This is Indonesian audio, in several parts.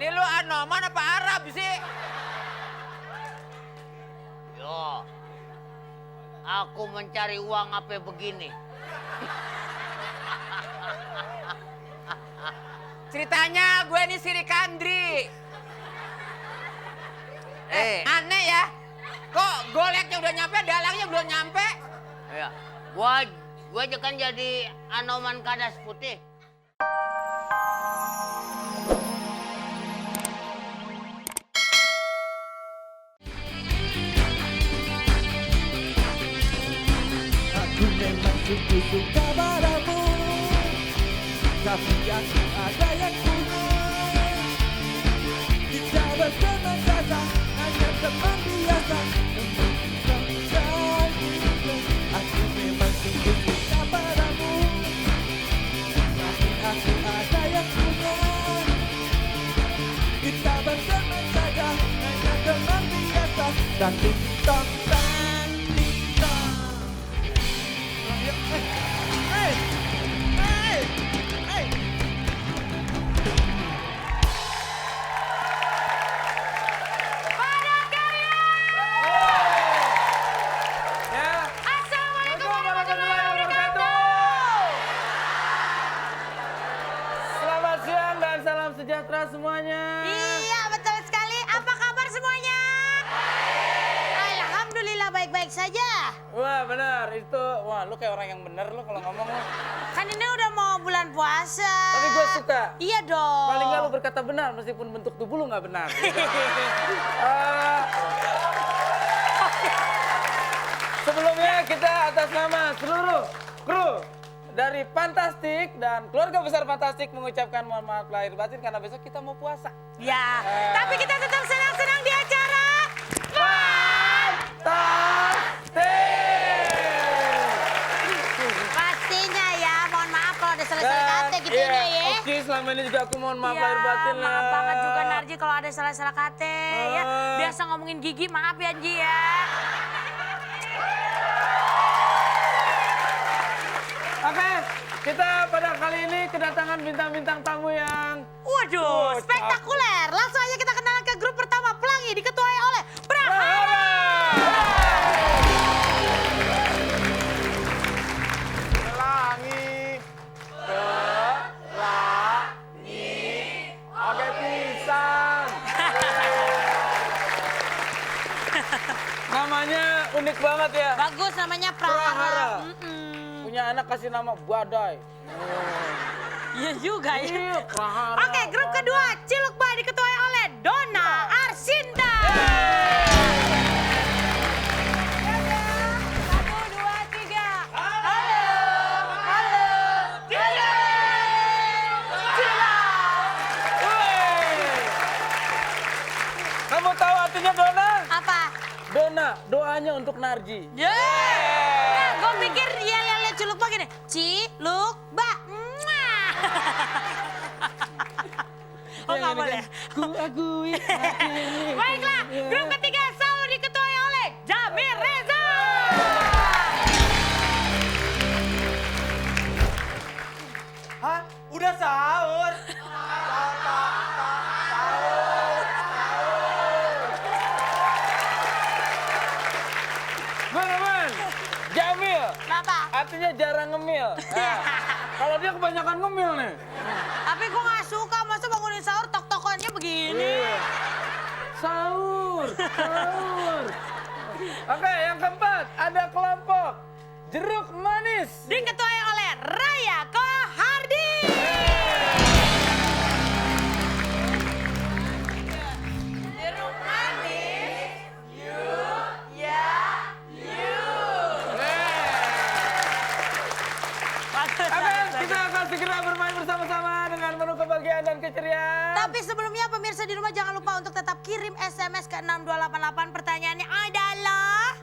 Ini lu Anoman apa Arab sih? Yo, aku mencari uang apa begini? Ceritanya gue ini Sri Kandri. Aneh ya. Kok goleknya udah nyampe, dalangnya belum nyampe? Ya, gua aja kan jadi Anoman Kadas Putih. Aku memang sungguh suka padamu, tapi aku ada yang punya. Kita berteman saja, hanya teman biasa. Untuk kita saling. Aku memang sungguh suka padamu, tapi aku ada yang punya. Kita berteman saja, hanya teman biasa. Dan ting-tong, dan ting-tong. Assalamualaikum warahmatullahi wabarakatuh. Selamat siang dan salam sejahtera semuanya. Iya, betul sekali. Apa kabar semuanya? Alhamdulillah baik-baik saja. Wah benar, itu, wah lu kayak orang yang benar lu kalau ngomong lu. Kan ini udah mau bulan puasa. Tapi gue suka. Iya dong. Paling nggak lu berkata benar meskipun bentuk tubuh lu nggak benar. Sebelumnya kita atas nama seluruh kru dari Fantastik dan keluarga besar Fantastik mengucapkan mohon maaf lahir batin karena besok kita mau puasa. Ya, tapi kita tetap senang-senang di acara. Pastinya ya, mohon maaf kalau ada salah-salah kata gitu iya, ya. Oke, selama ini juga aku mohon maaf Iya, lahir batin lah. maaf banget juga Narji kalau ada salah-salah kata ya. Biasa ngomongin gigi, maaf ya Ji ya. Oke, kita pada kali ini kedatangan bintang-bintang tamu yang... Waduh, spektakuler. Langsung aja kita kenalan ke grup pertama, Pelangi, diketuai oleh Prahara. Pelangi, oke pisang. Namanya unik banget ya. Bagus namanya Prahara. Prahara. Punya anak kasih nama Badai. Iya juga ya. Iya, Prahara. Oke, grup kedua, Cilukba diketuai oleh Donna Arsinta. Satu, dua, tiga. Halo. Halo. Cila. Cila. Woi. Kamu tahu artinya Dona? Apa? Dona, doanya untuk Narji. Nah, gue pikir yel-yelnya Cilukba gini. Cilukba. Oh, nggak boleh. Ku akui. Baiklah, grup ketiga selalu diketuai oleh Jamir Reza. Hah? Udah sahur? Teman-teman, Jamil Kenapa? artinya jarang ngemil. Nah, kalau dia kebanyakan ngemil nih. Tapi gue gak suka, masa bangunin sahur tok-tokannya begini. Sahur, sahur. Oke, yang keempat ada kelompok Jeruk Manis. Diketuai oleh Raya Kohardi. Jeruk manis, Oke, kita akan segera bermain bersama-sama dengan menu kebahagiaan dan keceriaan. Tapi sebelumnya pemirsa di rumah jangan lupa untuk tetap kirim SMS ke 6288. Pertanyaannya adalah...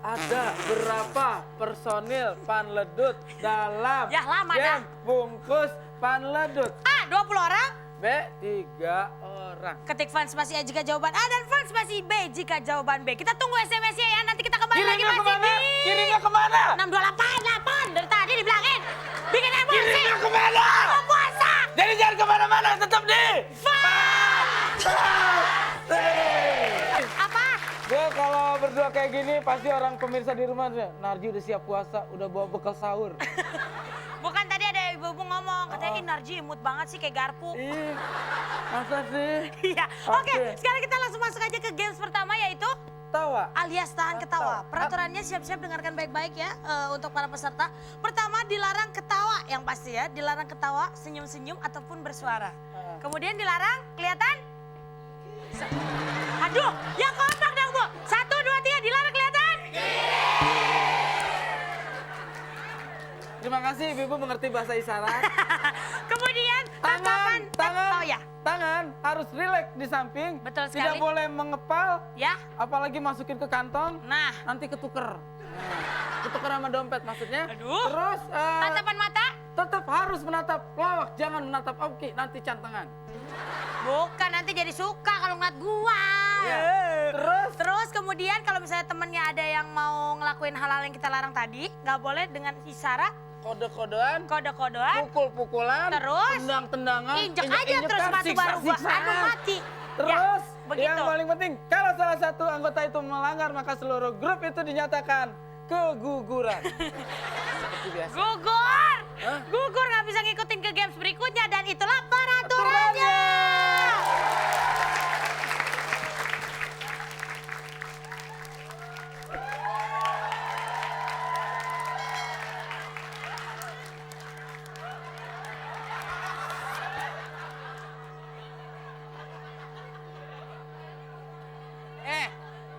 Ada berapa personil Panledut dalam Ya, lama dah. game bungkus Panledut? A. 20 orang. B. 3 orang. Ketik fans spasi A jika jawaban A dan fans spasi B jika jawaban B. Kita tunggu SMS-nya ya. Nanti kita kembali lagi Kirimnya masih kemana? di... Kirimnya kemana? 6288. Dari tadi dibilangin. Bikin emosi. Kirimnya kemana? Mau puasa. Jadi jangan kemana-mana, tetap di... Fans. Apa? Gue kalau berdua kayak gini pasti orang pemirsa di rumah tuh, Narji udah siap puasa, udah bawa bekal sahur. Bukan tadi ada ibu-ibu ngomong, katanya ini Narji imut banget sih kayak garpu. Ih, masa sih? Iya. Oke, Oke. sekarang kita langsung masuk aja ke games pertama yaitu Tawa. alias tahan ketawa. Peraturannya siap-siap dengarkan baik-baik ya untuk para peserta. Pertama dilarang ketawa yang pasti ya, dilarang ketawa, senyum-senyum ataupun bersuara. Kemudian dilarang kelihatan. Aduh, yang kompak dong Bu. 1, 2, 3 dilarang kelihatan. Terima kasih ibu mengerti bahasa isyarat. Kemudian tatapan. Oh ya, Tangan harus rileks di samping. Betul Tidak sekali. boleh mengepal, ya. apalagi masukin ke kantong. Nah, Nanti ketuker. Ketuker sama dompet maksudnya. Aduh. Terus tatapan mata. tetap harus menatap lawak, jangan menatap Oki, nanti cantengan. Bukan, nanti jadi suka kalau ngeliat gua. Ya. Terus kemudian kalau misalnya temennya ada yang mau ngelakuin hal-hal yang kita larang tadi, nggak boleh dengan isyarat, Kode-kodean, kode-kodean, pukul-pukulan, Terus? tendang-tendangan, injek aja terus injek-injekan, sepatu baru gua. siksa-siksaan. Aduh mati. Terus, Ya, begitu. yang paling penting, kalau salah satu anggota itu melanggar, maka seluruh grup itu dinyatakan keguguran. Seperti biasa. Gugur. Hah? Gugur nggak bisa ngikutin ke games berikutnya dan itulah peraturannya.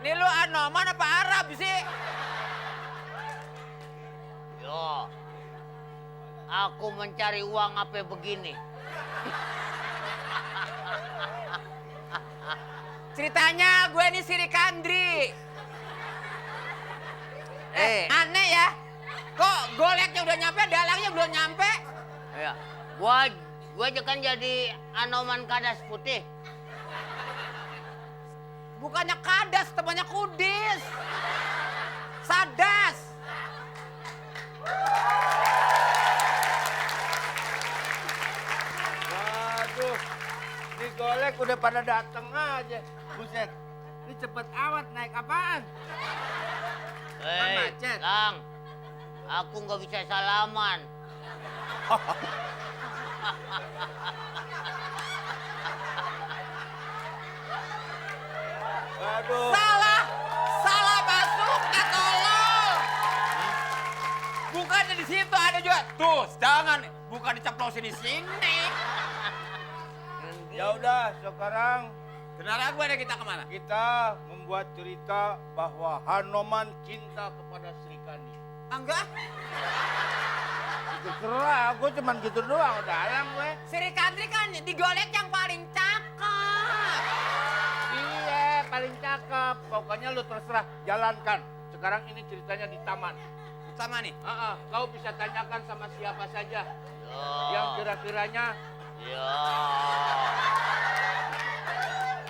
Ini lu Anoman apa Arab sih? Yo, aku mencari uang apa begini? Ceritanya gue ini Sri Kandri. Aneh ya. Kok goleknya udah nyampe, dalangnya belum nyampe? Ya, gua aja kan jadi Anoman Kadas Putih. Bukannya kadas, temannya kudis. Sadas. Waduh, di golek udah pada dateng aja. Buset, ini cepet amat naik apaan? Hei, macet. Lang, aku nggak bisa salaman. Waduh, Salah. Salah masuknya tolol. Bukannya di situ ada juga. Tuh, jangan. Bukan diceplosin di sini. ya udah sekarang Kenapa gue ada kita kemana? kita membuat cerita bahwa Hanoman cinta kepada Sri Kandi. Enggak. Terserah, gue cuman gitu doang, udah alam gue. Sri Kandri kan digolek yang paling cakep. Iya, paling cakep. Pokoknya lu terserah, jalankan. Sekarang ini ceritanya di taman. Sama nih. Kau bisa tanyakan sama siapa saja Yo, yang kira-kiranya yo.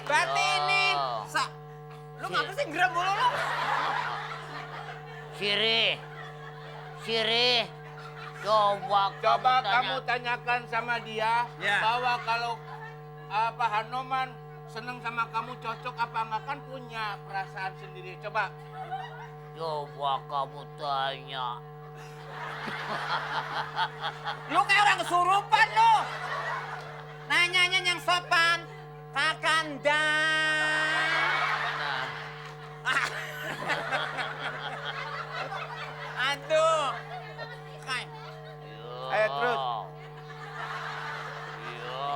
Berarti Yo. ini. Lu ngapa sih geram mulu lu? Siri, coba kamu tanyakan sama dia Ya. bahwa kalau Hanoman seneng sama kamu cocok apa enggak, kan punya perasaan sendiri. Coba. Coba kamu tanya. Lu kayak orang kesurupan lu. Nanyanya yang sopan. Kakanda. Nah, Aduh. Kai. yo. Ayo, terus. Yo.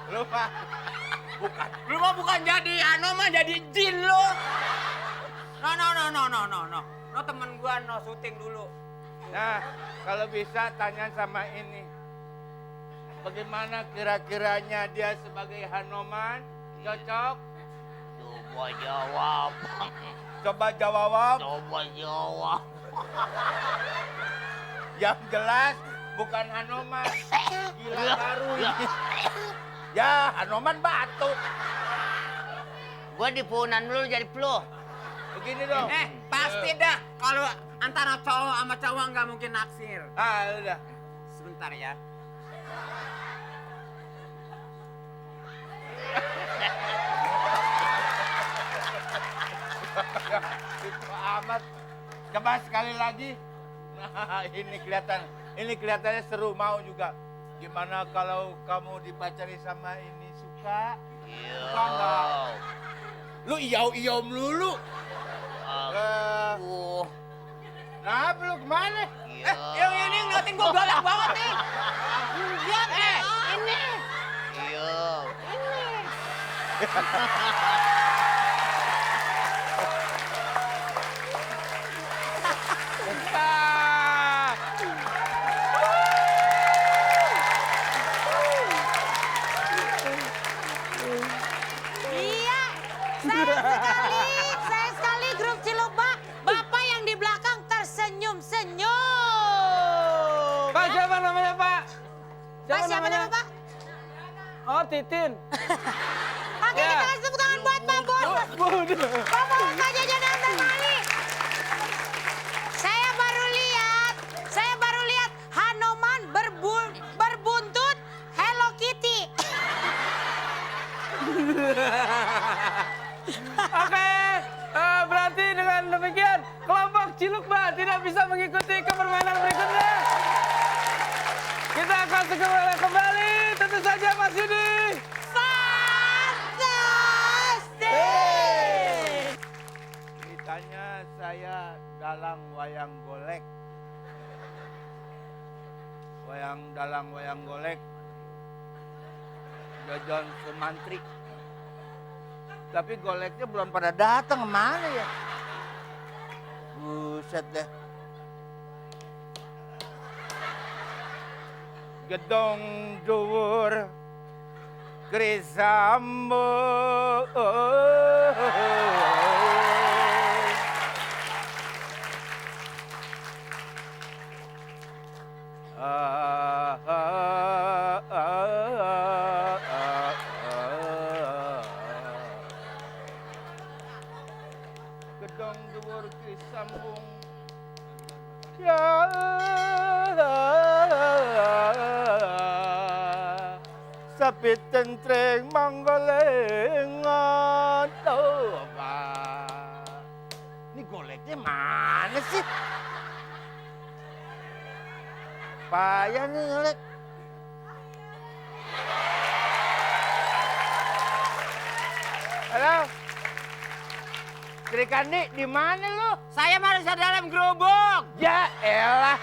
Lu Pak. Bukan. Lu mah bukan jadi mah jadi jin lu. No. No temen gua no syuting dulu. Nah, kalau bisa tanya sama ini. Bagaimana kira-kiranya dia sebagai Hanoman? Cocok? Coba jawab. Coba jawab. Coba jawab. Yang jelas bukan Hanoman. Gila baru Ya. ini. Ya, Hanoman batuk. Gua dipunan dulu jadi flu. Begini dong. Pasti dah kalau antara cowok sama cowok nggak mungkin naksir. Udah. Sebentar ya. Itu amat. Coba sekali lagi. Nah, ini kelihatannya seru, mau juga. Gimana kalau kamu dipacari sama ini, suka? Suka nggak? Lu iyau-iyau melulu. Aku. Nah, lu kemana? Iya. Yang ini ngeliatin gua galak banget nih. Lihat ini. Iya. Iya, saya sekali grup Cilubak. Bapak yang di belakang tersenyum-senyum. Pak, siapa namanya, Pak? Pak, siapa nama Pak? Oh, Titin. Oke, Ya. kita kasih tepuk tangan buat Pak Bos. Pak Bos, Pak Jajan dan Mali. Saya baru lihat Hanoman berbuntut Hello Kitty. Oke, berarti dengan demikian kelompok Cilukba tidak bisa mengikuti ke permainan berikutnya. Kita akan segera kembali, tentu saja Mas Yudi. Fantastis. Ceritanya saya dalang wayang golek. Dalang wayang golek. Jajan Sumantri. Tapi goleknya belum pada datang, kemana ya? Buset deh. Gedong dhuwur Krisambo. Gedong dhuwur Krisambung. Ya sapi tentreng manggolengan. Oh, ini goleknya mana sih? Payah nih golek. Halo. Sri Kandi, di mana lu? Saya masih dalam gerobak. Ya elah.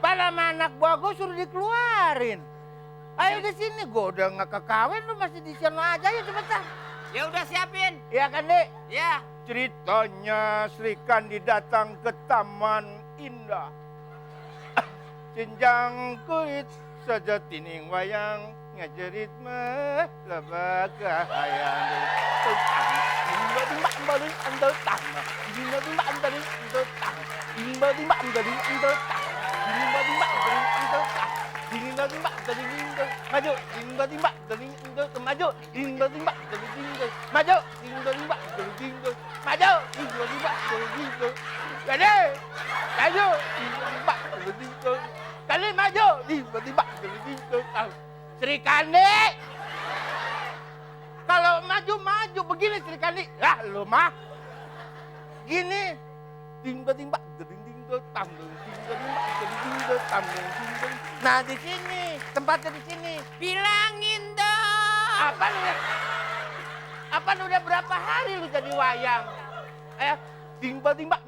Pada anak buah gue suruh dikeluarin. Ayo di sini, gue udah nggak kekawin, lu masih di sana aja ya cepetan. Ya udah siapin. Iya kan, Dek? Ya. Ceritanya Sri Kandi datang ke Taman Indah. Cinjang kulit saja tining wayang ngajerit mah lebaga hayang. Maju, maju, kali maju, tiba-tiba Sri Kandi. Kalau maju begini Sri Kandi. Lah lu mah. Gini. Tiba-tiba nah di sini, tempatnya di sini. Bilangin dong. Apa lu udah berapa hari lu jadi wayang? Tiba-tiba